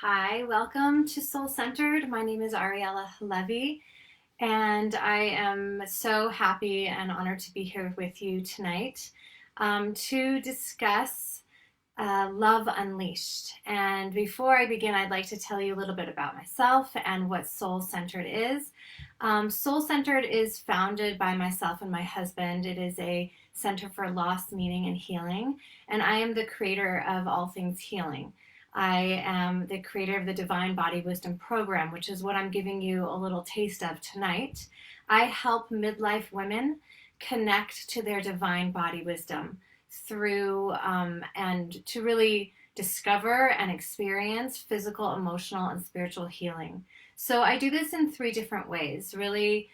Hi, welcome to Soul Centered. My name is Ariella Levy, and I am so happy and honored to be here with you tonight to discuss Love Unleashed. And before I begin, I'd like to tell you a little bit about myself and what Soul Centered is. Soul Centered is founded by myself and my husband. It is a center for loss, meaning, and healing, and I am the creator of all things healing. I am the creator of the Divine Body Wisdom program, which is what I'm giving you a little taste of tonight. I help midlife women connect to their divine body wisdom through and to really discover and experience physical, emotional, and spiritual healing. So I do this in three different ways. Really,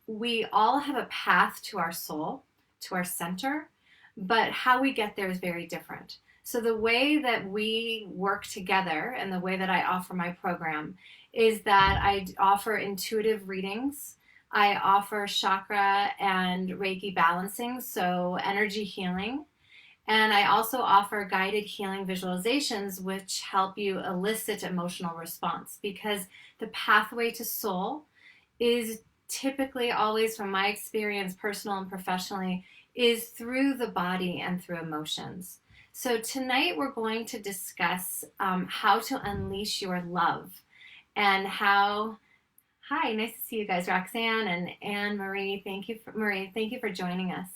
we all have a path to our soul, to our center, but how we get there is very different. So the way that we work together and the way that I offer my program is that I offer intuitive readings. I offer chakra and Reiki balancing, so energy healing. And I also offer guided healing visualizations, which help you elicit emotional response, because the pathway to soul is typically always, from my experience, personal and professionally, is through the body and through emotions. So tonight we're going to discuss how to unleash your love and how. Hi, nice to see you guys, Roxanne and Anne Marie. Thank you for joining us.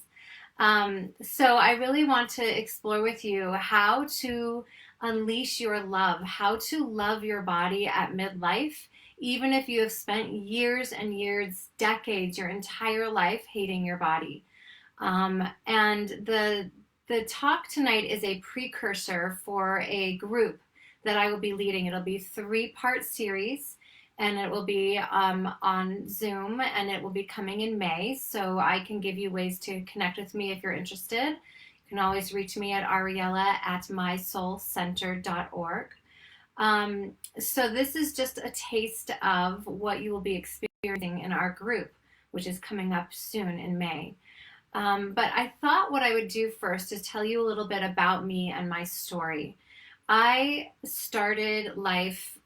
So I really want to explore with you how to unleash your love, how to love your body at midlife, even if you have spent years and years, decades, your entire life hating your body. And the talk tonight is a precursor for a group that I will be leading. It'll be a 3-part series, and it will be on Zoom, and it will be coming in May. So I can give you ways to connect with me if you're interested. You can always reach me at ariella@mysoulcenter.org. So this is just a taste of what you will be experiencing in our group, which is coming up soon in May. But I thought what I would do first is tell you a little bit about me and my story. I started life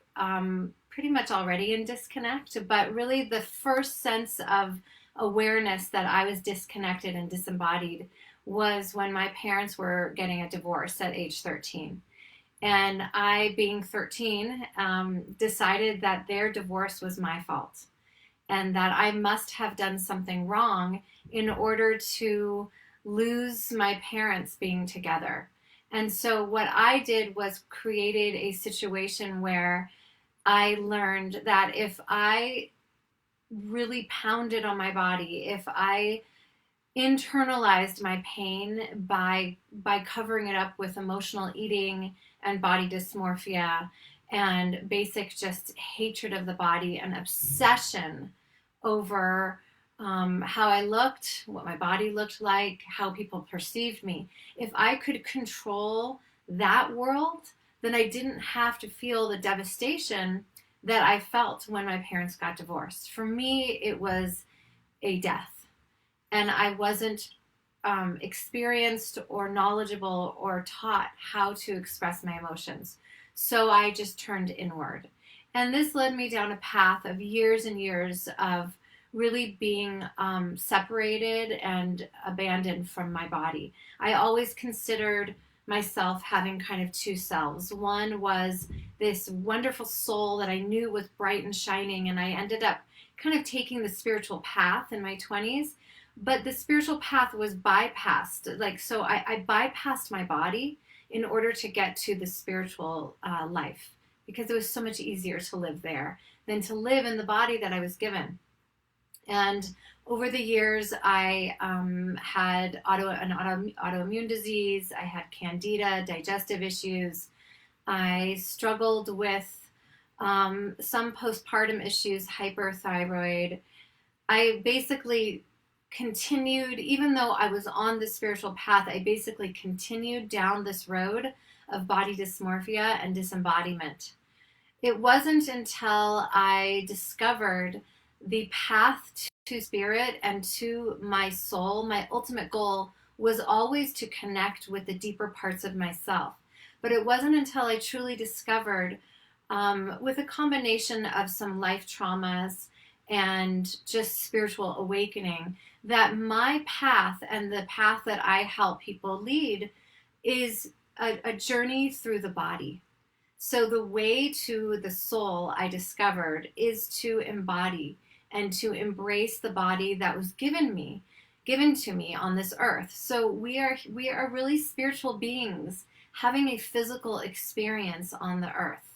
pretty much already in disconnect, but really the first sense of awareness that I was disconnected and disembodied was when my parents were getting a divorce at age 13. And I, being 13, decided that their divorce was my fault and that I must have done something wrong in order to lose my parents being together. And so what I did was created a situation where I learned that if I really pounded on my body, if I internalized my pain by covering it up with emotional eating and body dysmorphia and basic just hatred of the body and obsession over how I looked, what my body looked like, how people perceived me. If I could control that world, then I didn't have to feel the devastation that I felt when my parents got divorced. For me, it was a death, and I wasn't experienced or knowledgeable or taught how to express my emotions. So I just turned inward. And this led me down a path of years and years of really being separated and abandoned from my body. I always considered myself having kind of two selves. One was this wonderful soul that I knew was bright and shining, and I ended up kind of taking the spiritual path in my 20s, but the spiritual path was bypassed. So I bypassed my body in order to get to the spiritual life, because it was so much easier to live there than to live in the body that I was given. And over the years, I had an autoimmune disease. I had candida, digestive issues. I struggled with some postpartum issues, hyperthyroid. I basically continued, even though I was on the spiritual path, I basically continued down this road of body dysmorphia and disembodiment. It wasn't until I discovered the path to spirit and to my soul. My ultimate goal was always to connect with the deeper parts of myself. But it wasn't until I truly discovered with a combination of some life traumas and just spiritual awakening, that my path and the path that I help people lead is a journey through the body. So the way to the soul, I discovered, is to embody and to embrace the body that was given to me on this earth. So we are really spiritual beings having a physical experience on the earth.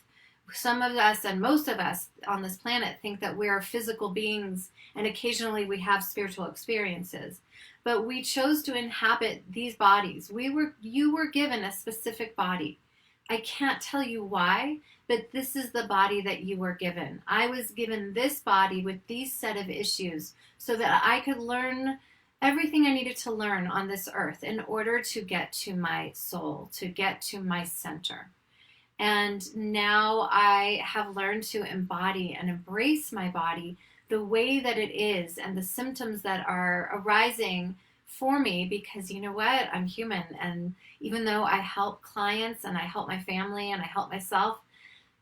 Some of us and most of us on this planet think that we are physical beings and occasionally we have spiritual experiences. But we chose to inhabit these bodies. You were given a specific body. I can't tell you why, but this is the body that you were given. I was given this body with these set of issues so that I could learn everything I needed to learn on this earth in order to get to my soul, to get to my center. And now I have learned to embody and embrace my body the way that it is and the symptoms that are arising for me, because you know what? I'm human. And even though I help clients and I help my family and I help myself,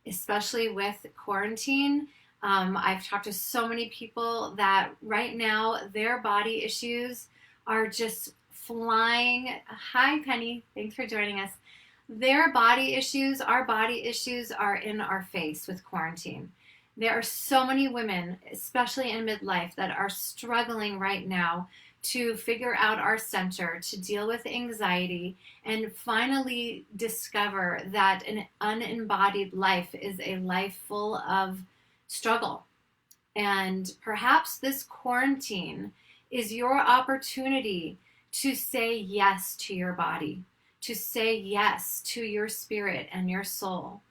especially with quarantine, I've talked to so many people that right now their body issues are just flying. Hi, Penny. Thanks for joining us. Their body issues, our body issues are in our face with quarantine. There are so many women, especially in midlife, that are struggling right now to figure out our center, to deal with anxiety, and finally discover that an unembodied life is a life full of struggle. And perhaps this quarantine is your opportunity to say yes to your body, to say yes to your spirit and your soul,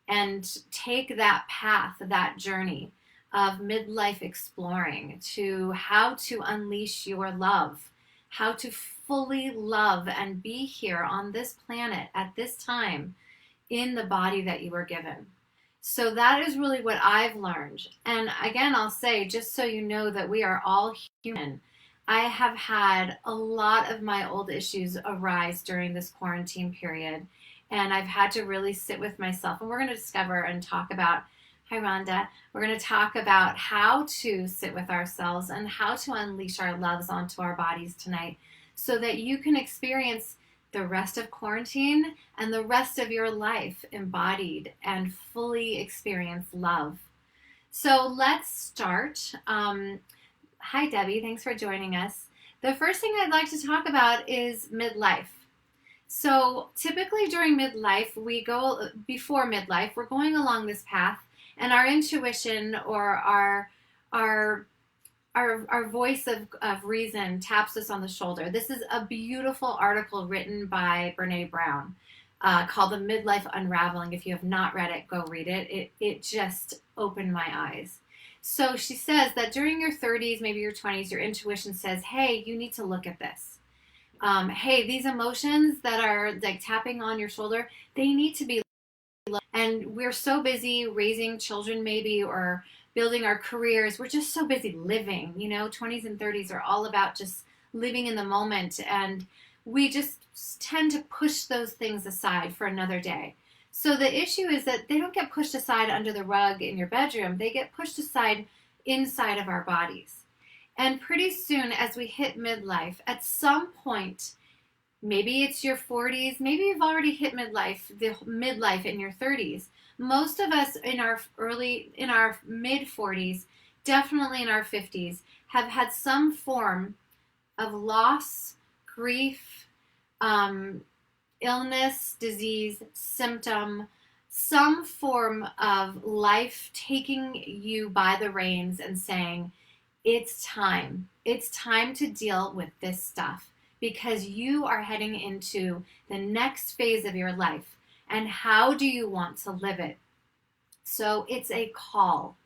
and take that path, that journey of midlife exploring to how to unleash your love, how to fully love and be here on this planet at this time in the body that you were given. So that is really what I've learned. And again, I'll say, just so you know that we are all human, I have had a lot of my old issues arise during this quarantine period. And I've had to really sit with myself. And we're going to discover and talk about, hi Rhonda, we're going to talk about how to sit with ourselves and how to unleash our loves onto our bodies tonight so that you can experience the rest of quarantine and the rest of your life embodied and fully experience love. So let's start. Hi Debbie, thanks for joining us. The first thing I'd like to talk about is midlife. So typically during midlife, before midlife, we're going along this path, and our intuition or our voice of reason taps us on the shoulder. This is a beautiful article written by Brene Brown called The Midlife Unraveling. If you have not read it, go read it. It just opened my eyes. So she says that during your 30s, maybe your 20s, your intuition says, hey, you need to look at this. Hey, these emotions that are like tapping on your shoulder, they need to be looked at. And we're so busy raising children maybe or building our careers. We're just so busy living, 20s and 30s are all about just living in the moment. And we just tend to push those things aside for another day. So the issue is that they don't get pushed aside under the rug in your bedroom. They get pushed aside inside of our bodies. And pretty soon as we hit midlife, at some point, maybe it's your 40s, maybe you've already hit midlife in your 30s. Most of us in our mid 40s, definitely in our 50s, have had some form of loss, grief, illness, disease, symptom, some form of life taking you by the reins and saying, it's time. It's time to deal with this stuff because you are heading into the next phase of your life. And how do you want to live it? So it's a call.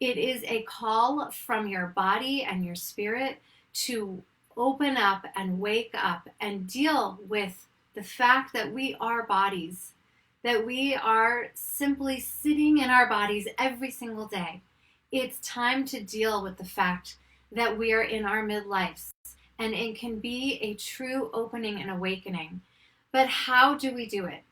It is a call from your body and your spirit to open up and wake up and deal with the fact that we are bodies, that we are simply sitting in our bodies every single day. It's time to deal with the fact that we are in our midlives, and it can be a true opening and awakening. But how do we do it?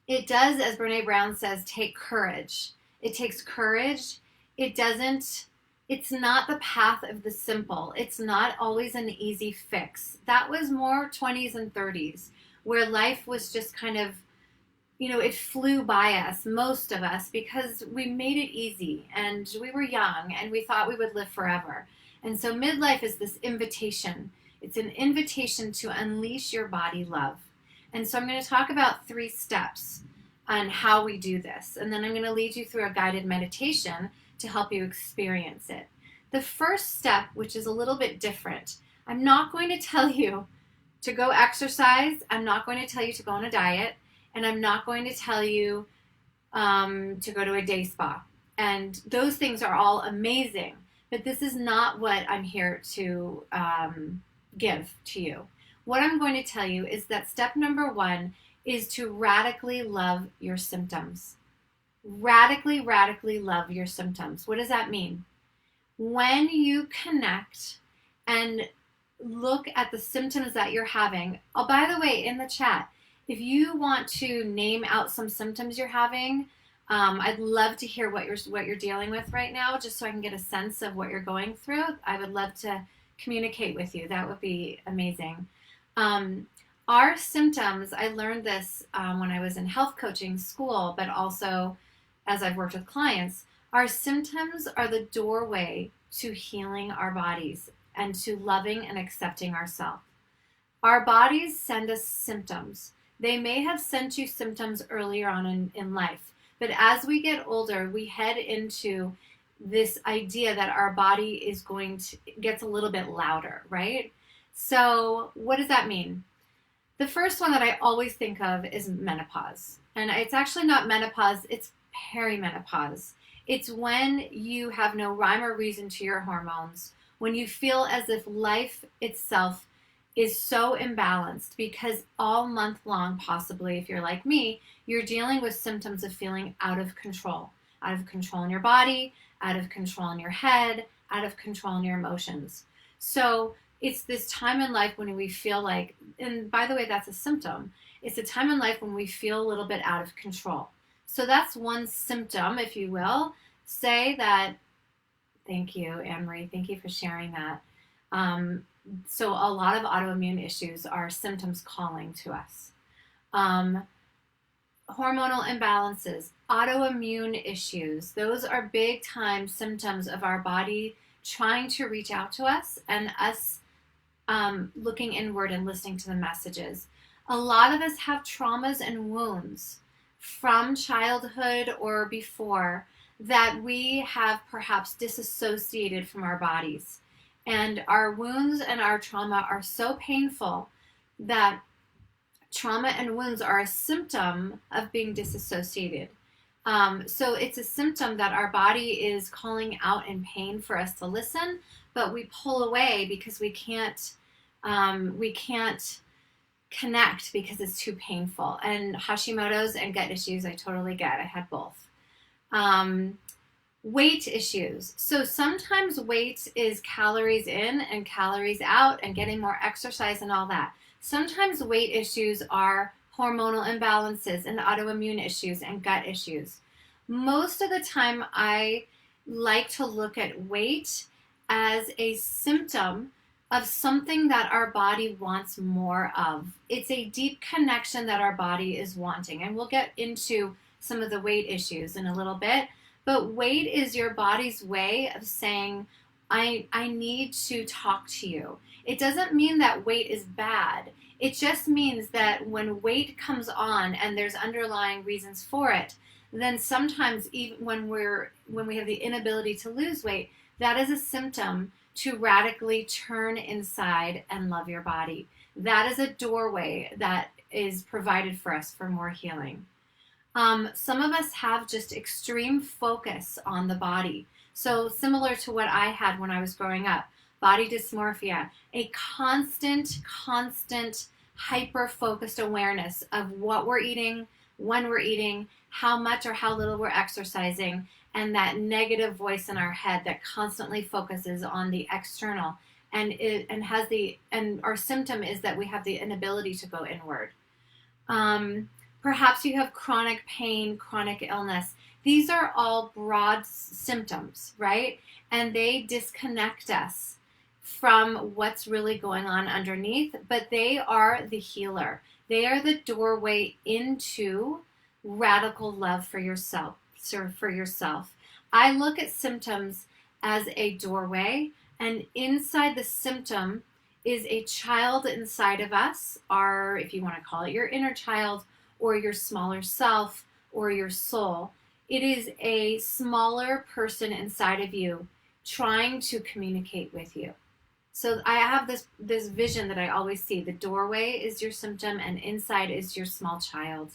It does, as Brene Brown says, take courage. It takes courage. It doesn't, it's not the path of the simple. It's not always an easy fix. That was more 20s and 30s, where life was just kind of, it flew by us, most of us, because we made it easy and we were young and we thought we would live forever. And so midlife is this invitation. It's an invitation to unleash your body love. And so I'm going to talk about 3 steps on how we do this. And then I'm going to lead you through a guided meditation to help you experience it. The first step, which is a little bit different, I'm not going to tell you to go exercise. I'm not going to tell you to go on a diet. And I'm not going to tell you to go to a day spa. And those things are all amazing. But this is not what I'm here to give to you. What I'm going to tell you is that step number 1 is to radically love your symptoms. Radically, radically love your symptoms. What does that mean? When you connect and look at the symptoms that you're having, oh, by the way, in the chat, if you want to name out some symptoms you're having, I'd love to hear what you're dealing with right now, just so I can get a sense of what you're going through. I would love to communicate with you. That would be amazing. Our symptoms, I learned this when I was in health coaching school, but also as I've worked with clients, our symptoms are the doorway to healing our bodies and to loving and accepting ourselves. Our bodies send us symptoms. They may have sent you symptoms earlier on in life, but as we get older, we head into this idea that our body gets a little bit louder, right? So what does that mean? The first one that I always think of is menopause. And it's actually not menopause, it's perimenopause. It's when you have no rhyme or reason to your hormones, when you feel as if life itself is so imbalanced, because all month long, possibly, if you're like me, you're dealing with symptoms of feeling out of control in your body, out of control in your head, out of control in your emotions. So it's this time in life when we feel like, and by the way, that's a symptom. It's a time in life when we feel a little bit out of control. So that's one symptom, if you will. Say that, thank you, Anne-Marie, thank you for sharing that. So a lot of autoimmune issues are symptoms calling to us. Hormonal imbalances, autoimmune issues, those are big time symptoms of our body trying to reach out to us and us looking inward and listening to the messages. A lot of us have traumas and wounds from childhood or before that we have perhaps disassociated from our bodies. And our wounds and our trauma are so painful that trauma and wounds are a symptom of being disassociated. So it's a symptom that our body is calling out in pain for us to listen, but we pull away because we can't connect because it's too painful. And Hashimoto's and gut issues, I totally get. I had both. Weight issues. So sometimes weight is calories in and calories out and getting more exercise and all that. Sometimes weight issues are hormonal imbalances and autoimmune issues and gut issues. Most of the time, I like to look at weight as a symptom of something that our body wants more of. It's a deep connection that our body is wanting. And we'll get into some of the weight issues in a little bit. But weight is your body's way of saying, I need to talk to you. It doesn't mean that weight is bad. It just means that when weight comes on and there's underlying reasons for it, then sometimes even when we have the inability to lose weight, that is a symptom to radically turn inside and love your body. That is a doorway that is provided for us for more healing. Some of us have just extreme focus on the body. So similar to what I had when I was growing up, body dysmorphia, a constant, hyper-focused awareness of what we're eating, when we're eating, how much or how little we're exercising, and that negative voice in our head that constantly focuses on the external. And our symptom is that we have the inability to go inward. Perhaps you have chronic pain, chronic illness. These are all broad symptoms, right? And they disconnect us from what's really going on underneath, but they are the healer. They are the doorway into radical love for yourself. I look at symptoms as a doorway, and inside the symptom is a child inside of us, or if you want to call it your inner child, or your smaller self, or your soul. It is a smaller person inside of you trying to communicate with you. So I have this vision that I always see. The doorway is your symptom, and inside is your small child.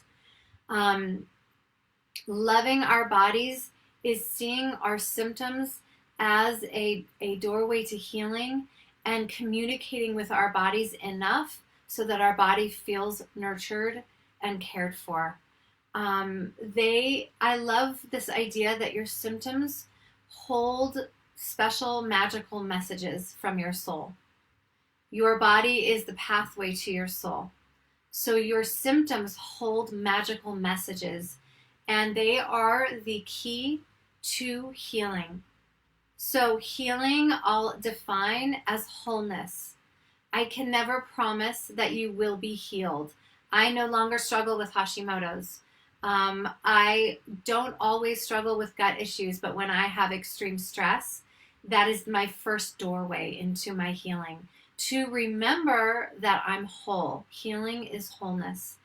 Loving our bodies is seeing our symptoms as a doorway to healing, and communicating with our bodies enough so that our body feels nurtured and cared for. I love this idea that your symptoms hold special magical messages from your soul. Your body is the pathway to your soul. So your symptoms hold magical messages, and they are the key to healing. So healing I'll define as wholeness. I can never promise that you will be healed. I no longer struggle with Hashimoto's. I don't always struggle with gut issues, but when I have extreme stress, that is my first doorway into my healing. To remember that I'm whole. Healing is wholeness.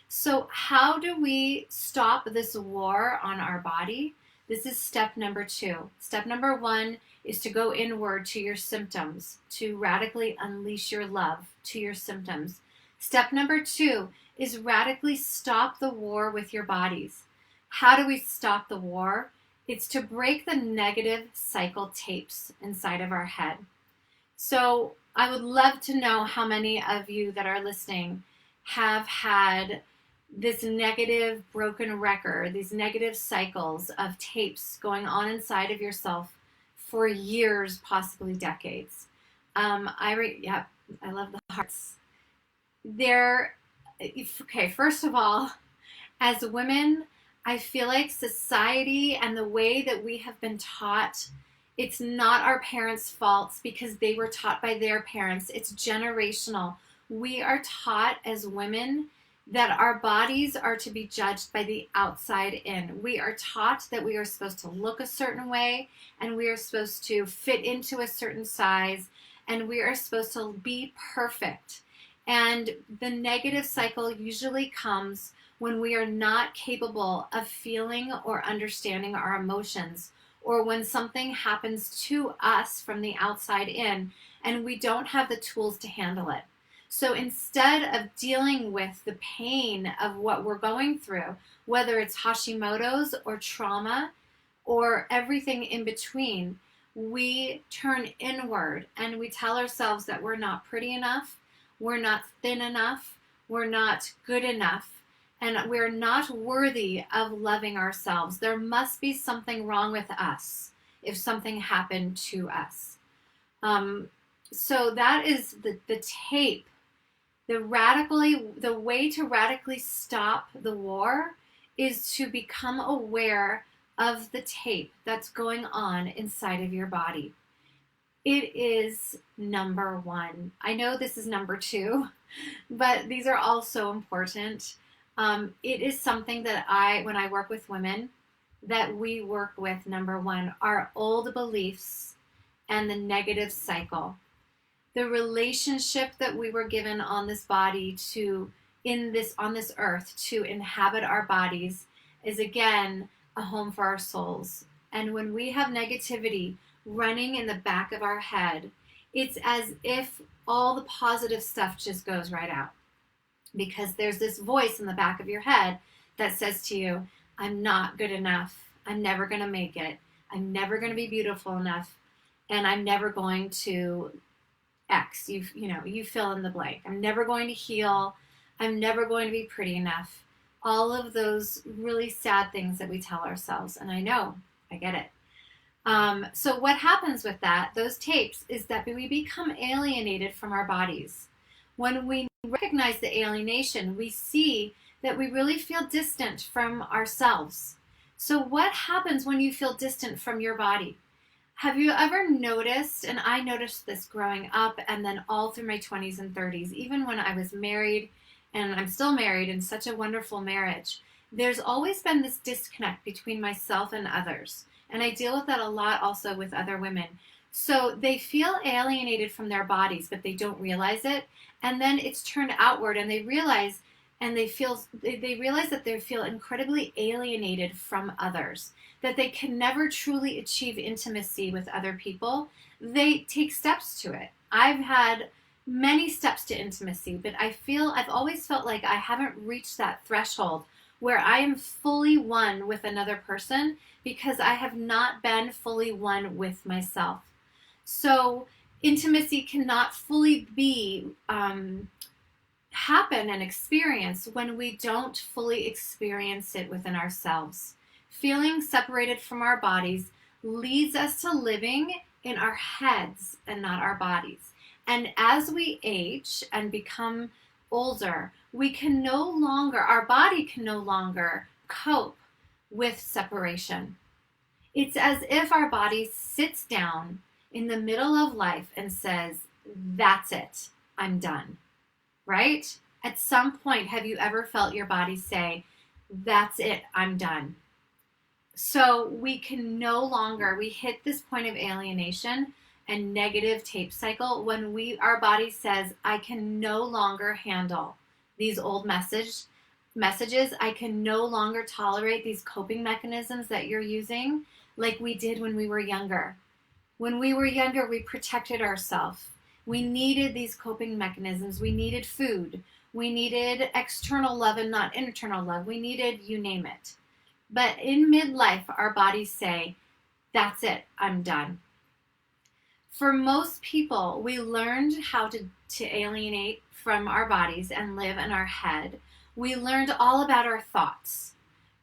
So how do we stop this war on our body? This is step number 2. Step number 1 is to go inward to your symptoms, to radically unleash your love to your symptoms. Step number 2 is radically stop the war with your bodies. How do we stop the war? It's to break the negative cycle tapes inside of our head. So I would love to know how many of you that are listening have had this negative broken record, these negative cycles of tapes going on inside of yourself for years, possibly decades. I love the hearts. First of all, as women, I feel like society and the way that we have been taught, it's not our parents' faults because they were taught by their parents. It's generational. We are taught as women that our bodies are to be judged by the outside in. We are taught that we are supposed to look a certain way, and we are supposed to fit into a certain size, and we are supposed to be perfect. And the negative cycle usually comes when we are not capable of feeling or understanding our emotions, or when something happens to us from the outside in, and we don't have the tools to handle it. So instead of dealing with the pain of what we're going through, whether it's Hashimoto's or trauma or everything in between, we turn inward and we tell ourselves that we're not pretty enough, we're not thin enough, we're not good enough, and we're not worthy of loving ourselves. There must be something wrong with us if something happened to us. So that is the tape. The way to radically stop the war is to become aware of the tape that's going on inside of your body. It is number 1. I know this is number 2, but these are all so important. It is something that when I work with women, that we work with, number 1, our old beliefs and the negative cycle. The relationship that we were given on this body on this earth to inhabit our bodies is again a home for our souls. And when we have negativity running in the back of our head, it's as if all the positive stuff just goes right out. Because there's this voice in the back of your head that says to you, I'm not good enough. I'm never going to make it. I'm never going to be beautiful enough. And I'm never going to X, you fill in the blank. I'm never going to heal. I'm never going to be pretty enough. All of those really sad things that we tell ourselves. And I know, I get it. So what happens with those tapes, is that we become alienated from our bodies. When we recognize the alienation, we see that we really feel distant from ourselves. So what happens when you feel distant from your body? Have you ever noticed, and I noticed this growing up and then all through my 20s and 30s, even when I was married, and I'm still married in such a wonderful marriage, there's always been this disconnect between myself and others. And I deal with that a lot also with other women. So they feel alienated from their bodies, but they don't realize it. And then it's turned outward and they realize that they feel incredibly alienated from others, that they can never truly achieve intimacy with other people. They take steps to it. I've had many steps to intimacy, but I've always felt like I haven't reached that threshold where I am fully one with another person because I have not been fully one with myself. So intimacy cannot fully be happen and experience when we don't fully experience it within ourselves. Feeling separated from our bodies leads us to living in our heads and not our bodies. And as we age and become older, our body can no longer cope with separation. It's as if our body sits down in the middle of life and says, that's it, I'm done. Right? At some point, have you ever felt your body say, that's it, I'm done? So we hit this point of alienation and negative tape cycle when our body says, I can no longer handle these old messages. I can no longer tolerate these coping mechanisms that you're using like we did when we were younger. When we were younger, we protected ourselves. We needed these coping mechanisms. We needed food. We needed external love and not internal love. We needed, you name it. But in midlife, our bodies say, that's it, I'm done. For most people, we learned how to alienate from our bodies and live in our head. We learned all about our thoughts,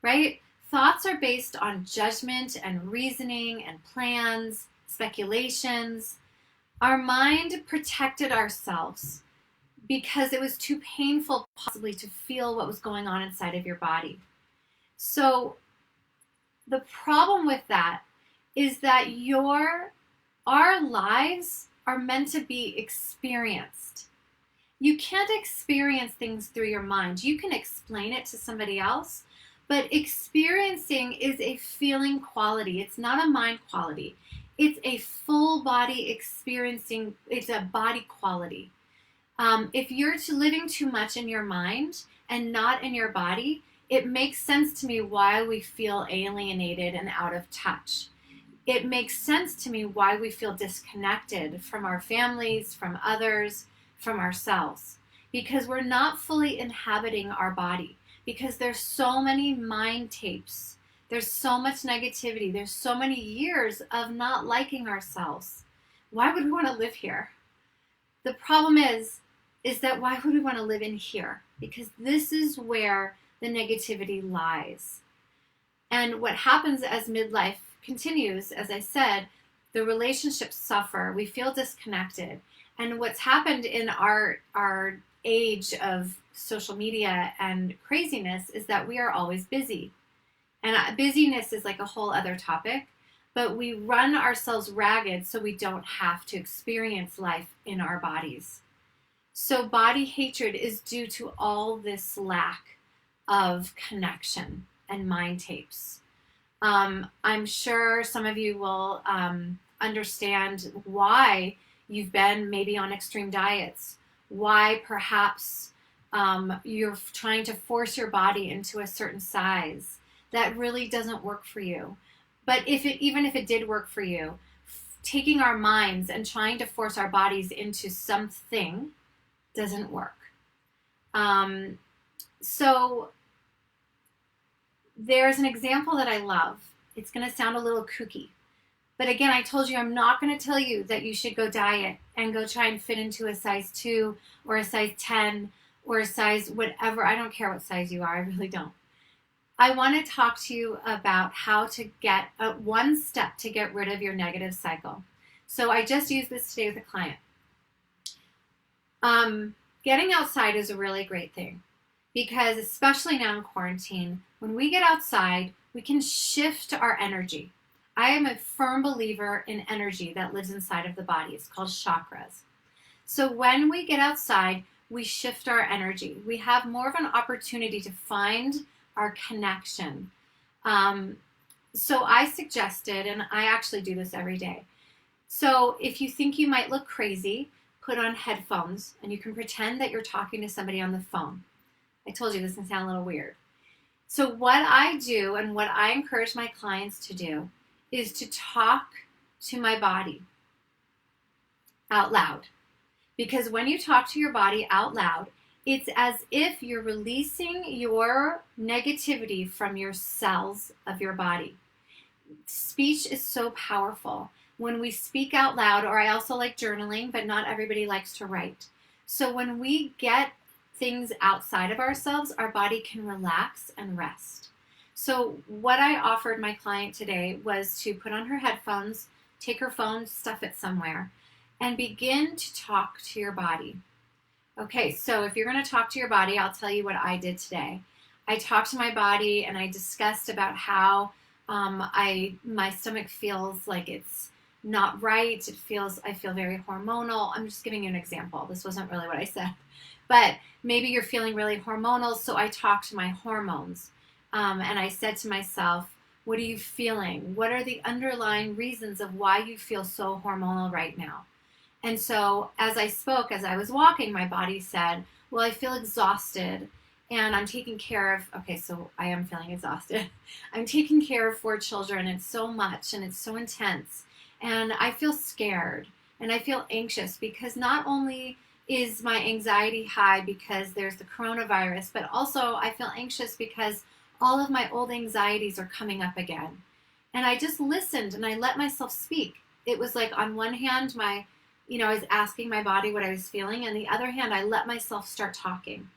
right? Thoughts are based on judgment and reasoning and plans, speculations. Our mind protected ourselves because it was too painful possibly to feel what was going on inside of your body. So the problem with that is that our lives are meant to be experienced. You can't experience things through your mind. You can explain it to somebody else, but experiencing is a feeling quality. It's not a mind quality. It's a full body experiencing. It's a body quality. If you're living too much in your mind and not in your body, it makes sense to me why we feel alienated and out of touch. It makes sense to me why we feel disconnected from our families, from others, from ourselves. Because we're not fully inhabiting our body. Because there's so many mind tapes. There's so much negativity. There's so many years of not liking ourselves. Why would we want to live here? The problem is that why would we want to live in here? Because this is where the negativity lies. And what happens as midlife continues, as I said, the relationships suffer. We feel disconnected. And what's happened in our age of social media and craziness is that we are always busy. And busyness is like a whole other topic, but we run ourselves ragged so we don't have to experience life in our bodies. So body hatred is due to all this lack of connection and mind tapes. I'm sure some of you will understand why you've been maybe on extreme diets, why perhaps you're trying to force your body into a certain size that really doesn't work for you. But even if it did work for you, taking our minds and trying to force our bodies into something doesn't work. So there's an example that I love. It's going to sound a little kooky. But again, I told you I'm not going to tell you that you should go diet and go try and fit into a size 2 or a size 10 or a size whatever. I don't care what size you are. I really don't. I want to talk to you about how to get one step to get rid of your negative cycle. So I just used this today with a client. Getting outside is a really great thing. because especially now in quarantine, when we get outside, we can shift our energy. I am a firm believer in energy that lives inside of the body. It's called chakras. So when we get outside, we shift our energy. We have more of an opportunity to find our connection. So I suggested, and I actually do this every day. So if you think you might look crazy, put on headphones and you can pretend that you're talking to somebody on the phone. I told you this can sound a little weird. So what I do and what I encourage my clients to do is to talk to my body out loud. Because when you talk to your body out loud, it's as if you're releasing your negativity from your cells of your body. Speech is so powerful. When we speak out loud, or I also like journaling, but not everybody likes to write. So when we get things outside of ourselves, our body can relax and rest. So what I offered my client today was to put on her headphones, take her phone, stuff it somewhere, and begin to talk to your body. Okay, so if you're going to talk to your body, I'll tell you what I did today. I talked to my body and I discussed about how my stomach feels like it's not right. I feel very hormonal. I'm just giving you an example. This wasn't really what I said. But maybe you're feeling really hormonal, so I talked to my hormones. And I said to myself, what are you feeling? What are the underlying reasons of why you feel so hormonal right now? And so as I spoke, as I was walking, my body said, well, I feel exhausted and I'm taking care of, okay, so I am feeling exhausted. I'm taking care of 4 children. It's so much and it's so intense. And I feel scared and I feel anxious because not only is my anxiety high because there's the coronavirus, but also I feel anxious because all of my old anxieties are coming up again. And I just listened and I let myself speak. It was like on one hand, I was asking my body what I was feeling. And the other hand, I let myself start talking.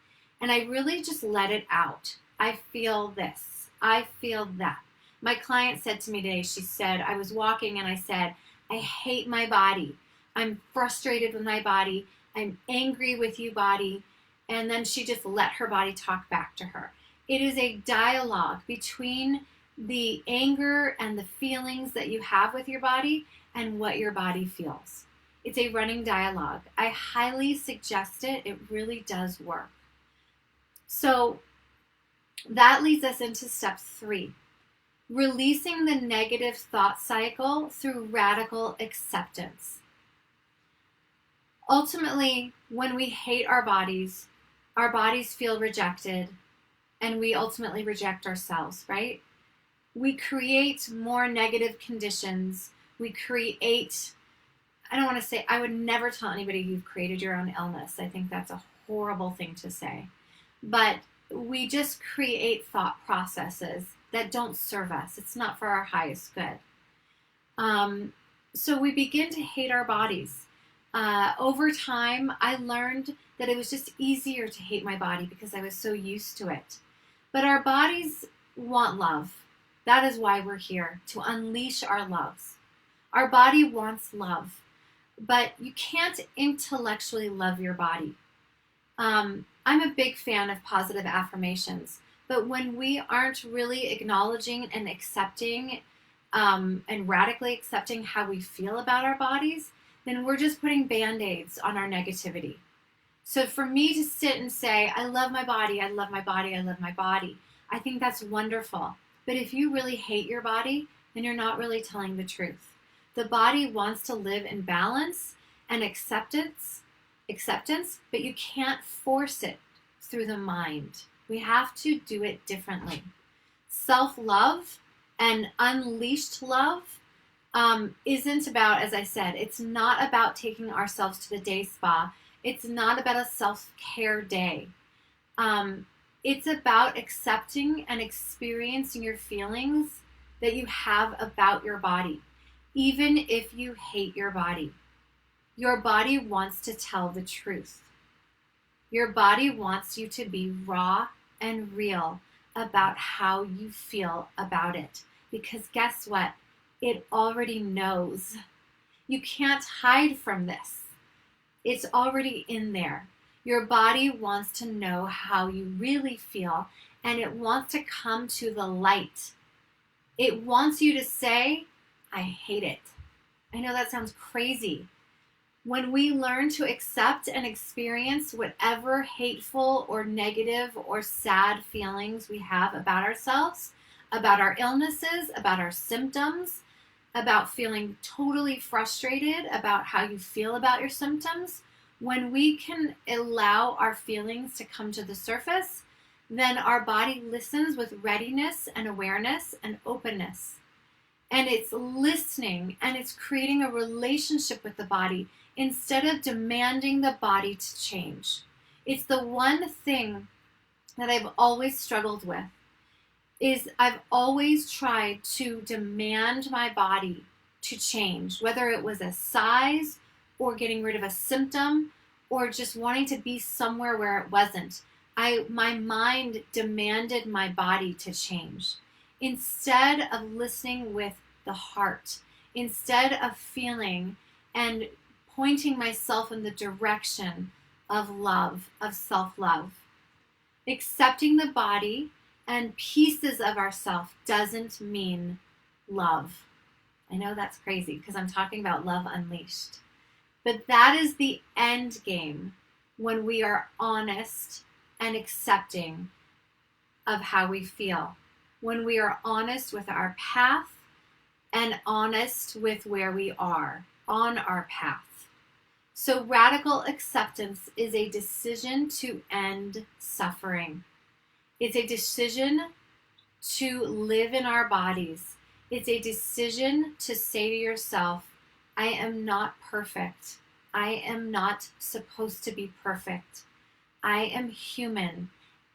And I really just let it out. I feel this. I feel that. My client said to me today, she said, I was walking and I said, I hate my body. I'm frustrated with my body. I'm angry with you, body. And then she just let her body talk back to her. It is a dialogue between the anger and the feelings that you have with your body and what your body feels. It's a running dialogue. I highly suggest it. It really does work. So that leads us into step 3, releasing the negative thought cycle through radical acceptance. Ultimately, when we hate our bodies feel rejected, and we ultimately reject ourselves, right? We create more negative conditions. We create, I would never tell anybody you've created your own illness. I think that's a horrible thing to say. But we just create thought processes that don't serve us. It's not for our highest good. So we begin to hate our bodies. Over time, I learned that it was just easier to hate my body because I was so used to it. But our bodies want love. That is why we're here, to unleash our loves. Our body wants love, but you can't intellectually love your body. I'm a big fan of positive affirmations, but when we aren't really acknowledging and accepting and radically accepting how we feel about our bodies, then we're just putting Band-Aids on our negativity. So for me to sit and say, I love my body, I love my body, I love my body, I think that's wonderful. But if you really hate your body, then you're not really telling the truth. The body wants to live in balance and acceptance, but you can't force it through the mind. We have to do it differently. Self-love and unleashed love isn't about, as I said, it's not about taking ourselves to the day spa. It's not about a self-care day. It's about accepting and experiencing your feelings that you have about your body, even if you hate your body. Your body wants to tell the truth. Your body wants you to be raw and real about how you feel about it. Because guess what? It already knows. You can't hide from this. It's already in there. Your body wants to know how you really feel, and it wants to come to the light. It wants you to say, I hate it. I know that sounds crazy. When we learn to accept and experience whatever hateful or negative or sad feelings we have about ourselves, about our illnesses, about our symptoms, about feeling totally frustrated about how you feel about your symptoms, when we can allow our feelings to come to the surface, then our body listens with readiness and awareness and openness. And it's listening and it's creating a relationship with the body instead of demanding the body to change. It's the one thing that I've always struggled with, is I've always tried to demand my body to change, whether it was a size or getting rid of a symptom or just wanting to be somewhere where it wasn't. My mind demanded my body to change instead of listening with the heart, instead of feeling and pointing myself in the direction of love, of self-love. Accepting the body and pieces of ourselves doesn't mean love. I know that's crazy because I'm talking about love unleashed. But that is the end game when we are honest and accepting of how we feel. When we are honest with our path and honest with where we are on our path. So radical acceptance is a decision to end suffering. It's a decision to live in our bodies. It's a decision to say to yourself, I am not perfect. I am not supposed to be perfect. I am human.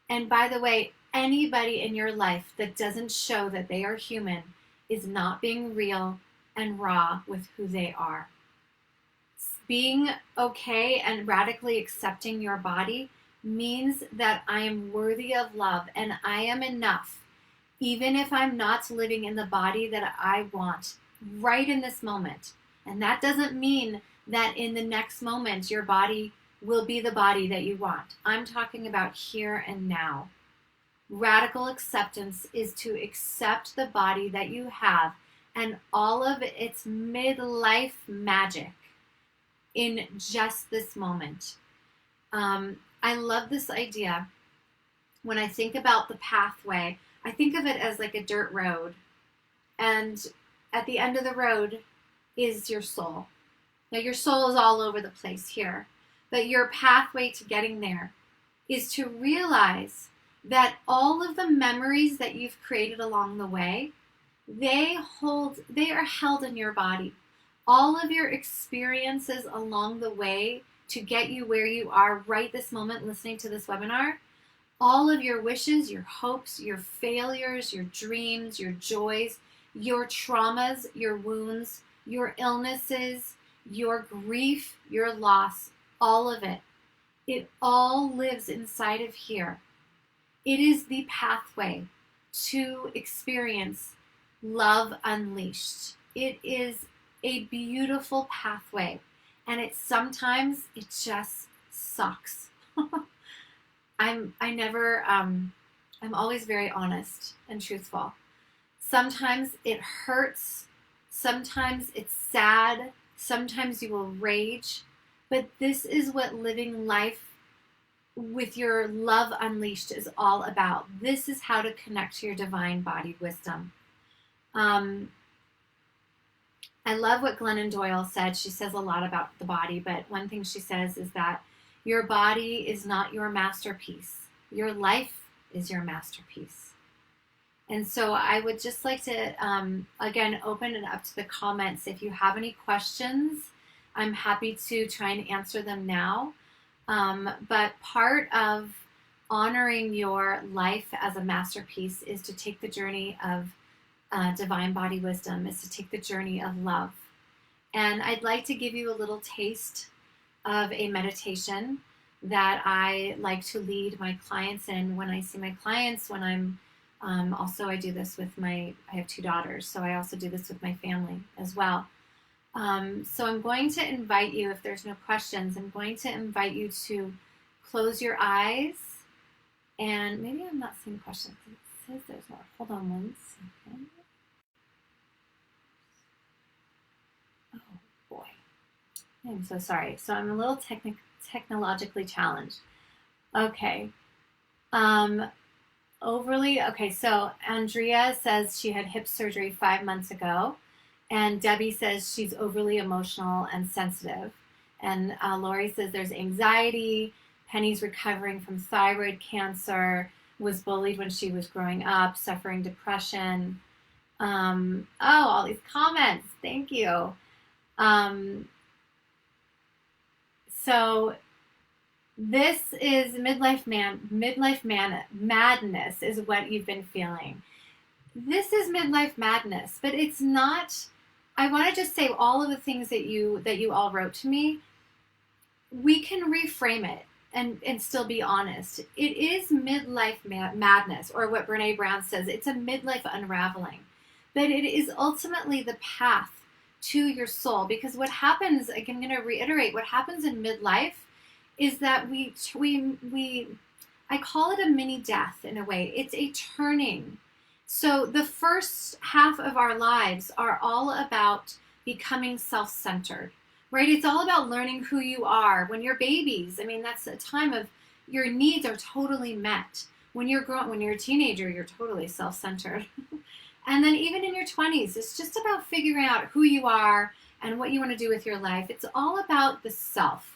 And by the way, anybody in your life that doesn't show that they are human is not being real and raw with who they are. Being okay and radically accepting your body means that I am worthy of love and I am enough, even if I'm not living in the body that I want right in this moment. And that doesn't mean that in the next moment your body will be the body that you want. I'm talking about here and now. Radical acceptance is to accept the body that you have and all of its midlife magic in just this moment. I love this idea. When I think about the pathway, I think of it as like a dirt road. And at the end of the road is your soul. Now your soul is all over the place here. But your pathway to getting there is to realize that all of the memories that you've created along the way, they are held in your body. All of your experiences along the way to get you where you are right this moment listening to this webinar, all of your wishes, your hopes, your failures, your dreams, your joys, your traumas, your wounds, your illnesses, your grief, your loss, all of it. It all lives inside of here. It is the pathway to experience love unleashed. It is a beautiful pathway, and sometimes it just sucks. I'm always very honest and truthful. Sometimes it hurts, sometimes it's sad, sometimes you will rage, but this is what living life with your love unleashed is all about. This is how to connect to your divine body wisdom. I love what Glennon Doyle said. She says a lot about the body, but one thing she says is that your body is not your masterpiece. Your life is your masterpiece. And so I would just like to, again, open it up to the comments. If you have any questions, I'm happy to try and answer them now. But part of honoring your life as a masterpiece is to take the journey of divine body wisdom, is to take the journey of love. And I'd like to give you a little taste of a meditation that I like to lead my clients in when I see my clients, when I'm also, I do this with I have 2 daughters, so I also do this with my family as well. So I'm going to invite you, if there's no questions, I'm going to invite you to close your eyes, and maybe I'm not seeing questions. It says there's more. Hold on one second. Oh boy, I'm so sorry. So I'm a little technologically challenged. Okay. Okay, so Andrea says she had hip surgery 5 months ago, and Debbie says she's overly emotional and sensitive, and Lori says there's anxiety. Penny's recovering from thyroid cancer, was bullied when she was growing up, suffering depression. All these comments, thank you. So this is madness is what you've been feeling. This is midlife madness, but it's not. I want to just say all of the things that you all wrote to me. We can reframe it and still be honest. It is midlife madness, or what Brene Brown says, it's a midlife unraveling. But it is ultimately the path to your soul, because what happens, I'm going to reiterate, what happens in midlife is that I call it a mini death in a way. It's a turning. So the first half of our lives are all about becoming self-centered, right? It's all about learning who you are. When you're babies, I mean, that's a time of your needs are totally met. When you're a teenager, you're totally self-centered. And then even in your 20s, it's just about figuring out who you are and what you want to do with your life. It's all about the self.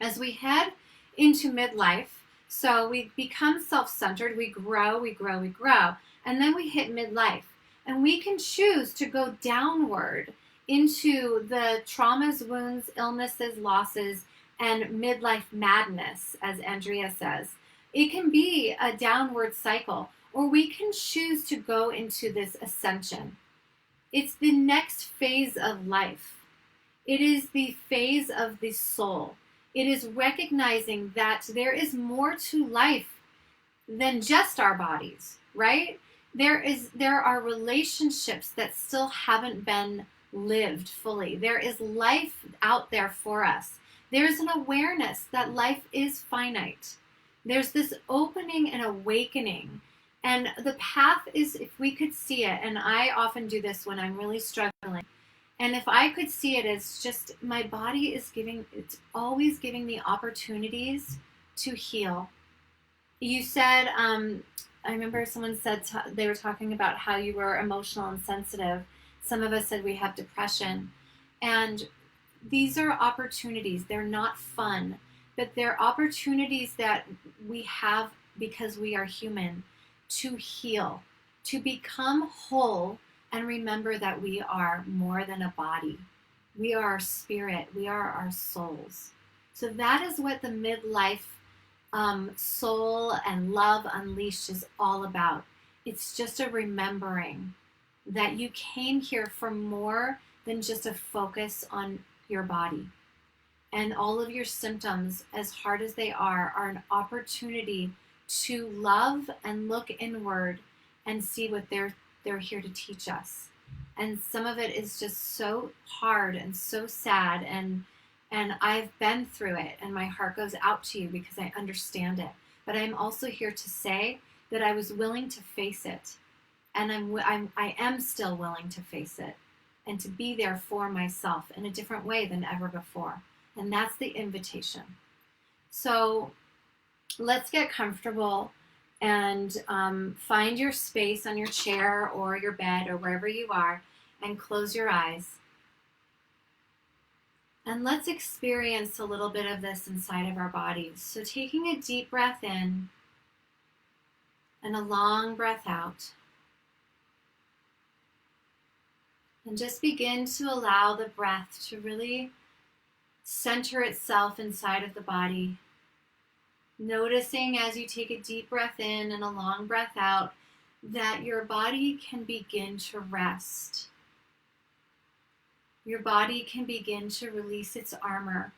As we head into midlife, so we become self-centered, we grow, and then we hit midlife. And we can choose to go downward into the traumas, wounds, illnesses, losses, and midlife madness, as Andrea says. It can be a downward cycle, or we can choose to go into this ascension. It's the next phase of life. It is the phase of the soul. It is recognizing that there is more to life than just our bodies, right? There are relationships that still haven't been lived fully. There is life out there for us. There's an awareness that life is finite. There's this opening and awakening. And the path is, if we could see it, and I often do this when I'm really struggling, and if I could see it as just my body is it's always giving me opportunities to heal. You said, I remember someone said they were talking about how you were emotional and sensitive. Some of us said we have depression. And these are opportunities. They're not fun, but they're opportunities that we have because we are human to heal, to become whole. And remember that we are more than a body. We are our spirit. We are our souls. So that is what the midlife soul and love unleashed is all about. It's just a remembering that you came here for more than just a focus on your body. And all of your symptoms, as hard as they are an opportunity to love and look inward and see what they're here to teach us. And some of it is just so hard and so sad, and I've been through it, and my heart goes out to you because I understand it. But I'm also here to say that I was willing to face it, and I am still willing to face it and to be there for myself in a different way than ever before. And that's the invitation. So let's get comfortable and find your space on your chair or your bed or wherever you are, and close your eyes. And let's experience a little bit of this inside of our bodies. So taking a deep breath in and a long breath out. And just begin to allow the breath to really center itself inside of the body. Noticing as you take a deep breath in and a long breath out that your body can begin to rest. Your body can begin to release its armor.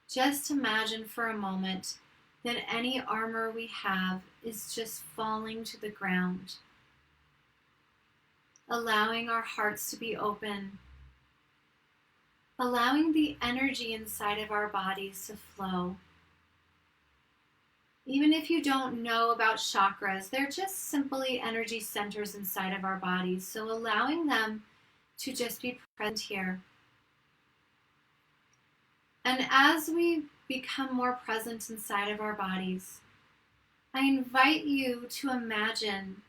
Just imagine for a moment that any armor we have is just falling to the ground. Allowing our hearts to be open. Allowing the energy inside of our bodies to flow. Even if you don't know about chakras, they're just simply energy centers inside of our bodies. So allowing them to just be present here. And as we become more present inside of our bodies, I invite you to imagine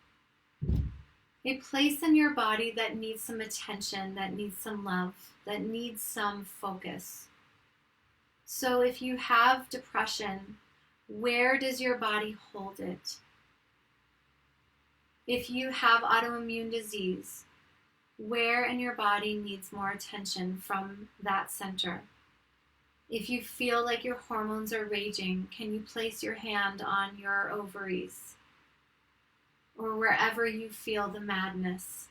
a place in your body that needs some attention, that needs some love, that needs some focus. So if you have depression, where does your body hold it? If you have autoimmune disease, where in your body needs more attention from that center? If you feel like your hormones are raging, can you place your hand on your ovaries or wherever you feel the madness?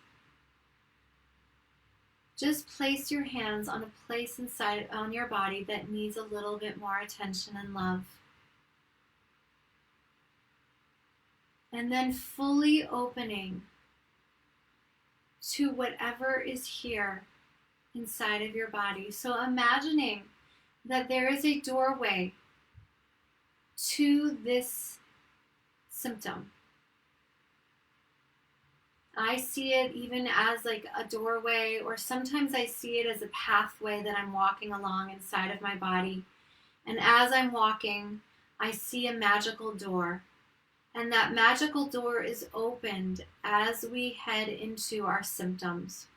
Just place your hands on a place inside on your body that needs a little bit more attention and love. And then fully opening to whatever is here inside of your body. So imagining that there is a doorway to this symptom. I see it even as like a doorway, or sometimes I see it as a pathway that I'm walking along inside of my body. And as I'm walking, I see a magical door. And that magical door is opened as we head into our symptoms.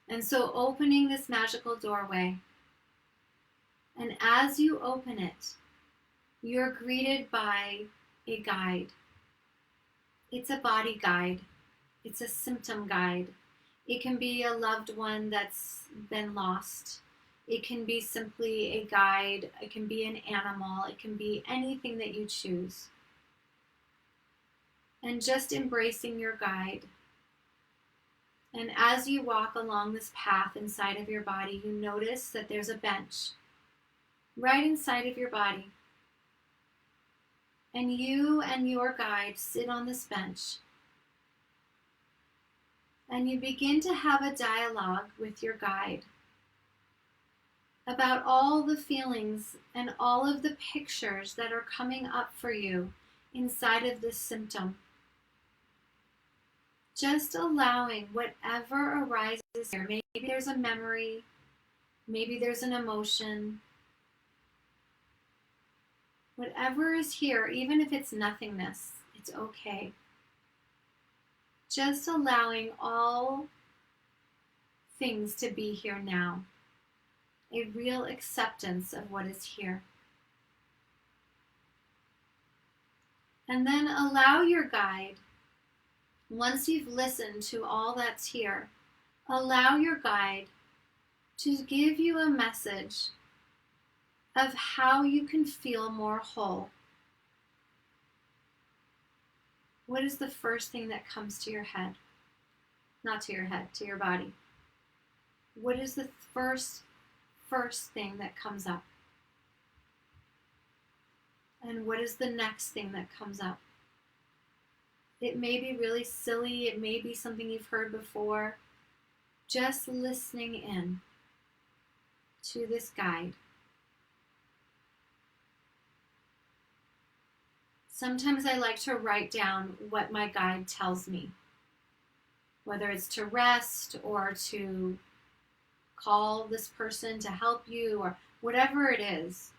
And so opening this magical doorway, and as you open it, you're greeted by a guide. It's a body guide. It's a symptom guide. It can be a loved one that's been lost. It can be simply a guide. It can be an animal. It can be anything that you choose. And just embracing your guide. And as you walk along this path inside of your body, you notice that there's a bench right inside of your body. And you and your guide sit on this bench. And you begin to have a dialogue with your guide about all the feelings and all of the pictures that are coming up for you inside of this symptom. Just allowing whatever arises here. Maybe there's a memory, maybe there's an emotion. Whatever is here, even if it's nothingness, it's okay. Just allowing all things to be here now. A real acceptance of what is here. And then allow your guide, once you've listened to all that's here, allow your guide to give you a message of how you can feel more whole. What is the first thing that comes to your head? Not to your head, to your body. What is the first thing that comes up? And what is the next thing that comes up? It may be really silly. It may be something you've heard before. Just listening in to this guide. Sometimes I like to write down what my guide tells me, whether it's to rest or to call this person to help you or whatever it is.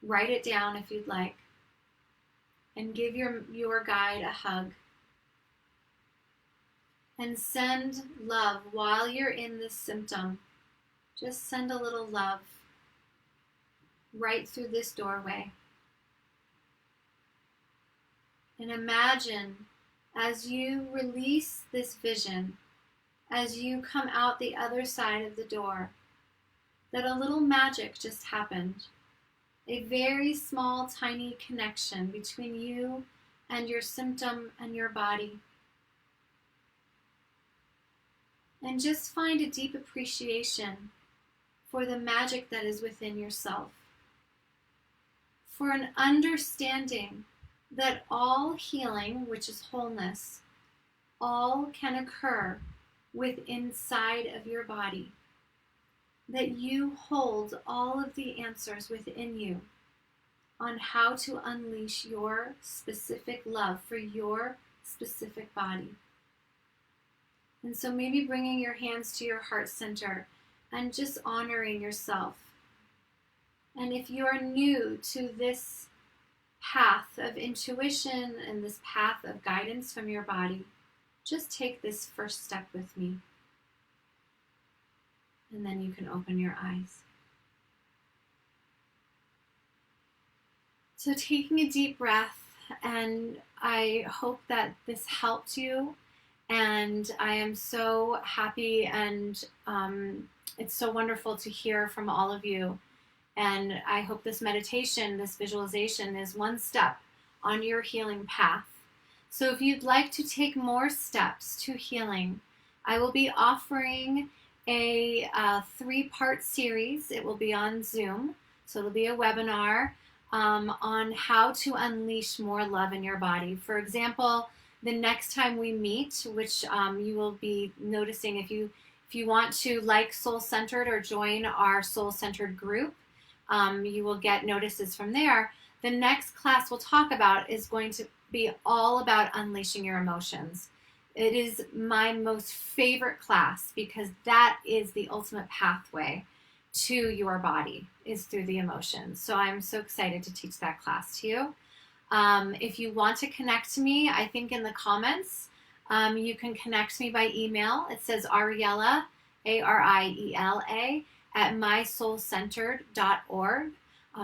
Write it down if you'd like, and give your guide a hug. And send love while you're in this symptom. Just send a little love right through this doorway. And imagine as you release this vision, as you come out the other side of the door, that a little magic just happened. A very small, tiny connection between you and your symptom and your body. And just find a deep appreciation for the magic that is within yourself. For an understanding that all healing, which is wholeness, all can occur inside of your body. That you hold all of the answers within you. on how to unleash your specific love for your specific body. And so maybe bringing your hands to your heart center and just honoring yourself. And if you are new to this path of intuition and this path of guidance from your body, just take this first step with me. And then you can open your eyes. So taking a deep breath, and I hope that this helped you. And I am so happy, and it's so wonderful to hear from all of you. And I hope this meditation, this visualization, is one step on your healing path. So if you'd like to take more steps to healing, I will be offering a 3-part series. It will be on Zoom. So it'll be a webinar on how to unleash more love in your body. For example, the next time we meet, which you will be noticing if you want to like Soul Centered or join our Soul Centered group, you will get notices from there. The next class we'll talk about is going to be all about unleashing your emotions. It is my most favorite class because that is the ultimate pathway to your body, is through the emotions. So I'm so excited to teach that class to you. If you want to connect to me, I think in the comments, you can connect me by email. It says Ariella, Ariela, at mysoulcentered.org.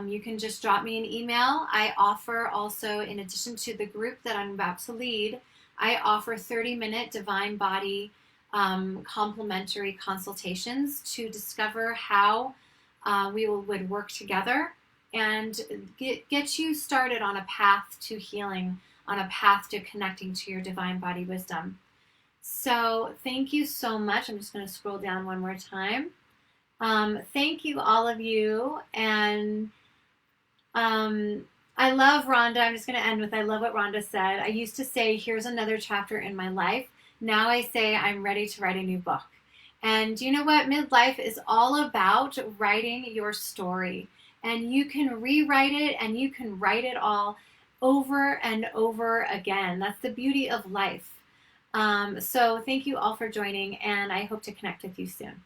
You can just drop me an email. I offer also, in addition to the group that I'm about to lead, I offer 30-minute Divine Body complimentary consultations to discover how we would work together and get you started on a path to healing, on a path to connecting to your divine body wisdom. So thank you so much. I'm just going to scroll down one more time. Thank you, all of you. And I love Rhonda. I'm just going to end with, I love what Rhonda said. I used to say, here's another chapter in my life. Now I say, I'm ready to write a new book. And you know what? Midlife is all about writing your story. And you can rewrite it, and you can write it all over and over again. That's the beauty of life. So thank you all for joining, and I hope to connect with you soon.